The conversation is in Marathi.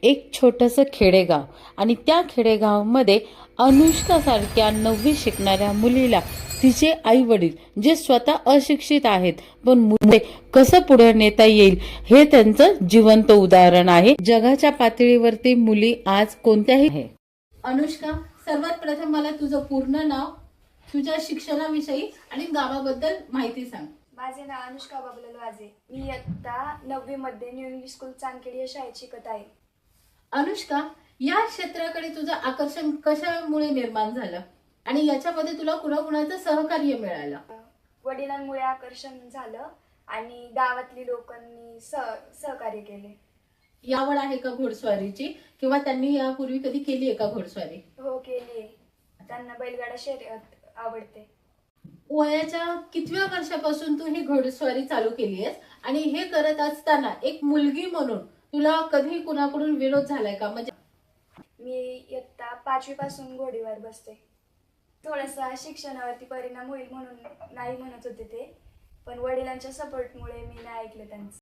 एक छोटंसं खेडेगाव आणि त्या खेडेगावामध्ये अनुष्कासारख्या 9वी शिकणाऱ्या मुलीला तिचे आई वडील जे स्वतः अशिक्षित आहेत पण मुले कसं पुढे नेता येईल हे त्यांचं जिवंत उदाहरण आहे। जगाच्या पातळीवरती मुली आज कोणत्याही आहे। अनुष्का, सर्वात प्रथम मला तुझं पूर्ण नाव, तुझ्या शिक्षणाविषयी आणि गावाबद्दल माहिती सांग। माझे नाव अनुष्का बाबूलाल वाजे। मी इयत्ता 9वी मध्ये न्यू इंग्लिश स्कूल चांदखेड या शाळेत शिकत आहे। अनुष्का, या क्षेत्राकडे तुझं आकर्षण कशामुळे निर्माण झालं आणि याच्यामध्ये तुला कुणाकुणाचं सहकार्य मिळालं? वडिलांमुळे आकर्षण झालं आणि गावातली लोकांनी सहकार्य केले। आवड आहे का घोडस्वारीची किंवा त्यांनी यापूर्वी कधी केली आहे का घोडस्वारी? हो, केली आहे। त्यांना बैलगाडा शर्यत आवडते। वयाच्या कितव्या वर्षापासून तू ही घोडस्वारी चालू केली आहेस आणि हे करत असताना एक मुलगी म्हणून तुला कधी कुणाकडून विरोध झालाय का? म्हणजे मी इयत्ता 5वी पासून घोडीवर बसते। थोडासा शिक्षणावरती परिणाम होईल म्हणून नाही म्हणत होते ते, पण वडिलांच्या सपोर्टमुळे मी नाही ऐकलं त्यांचं।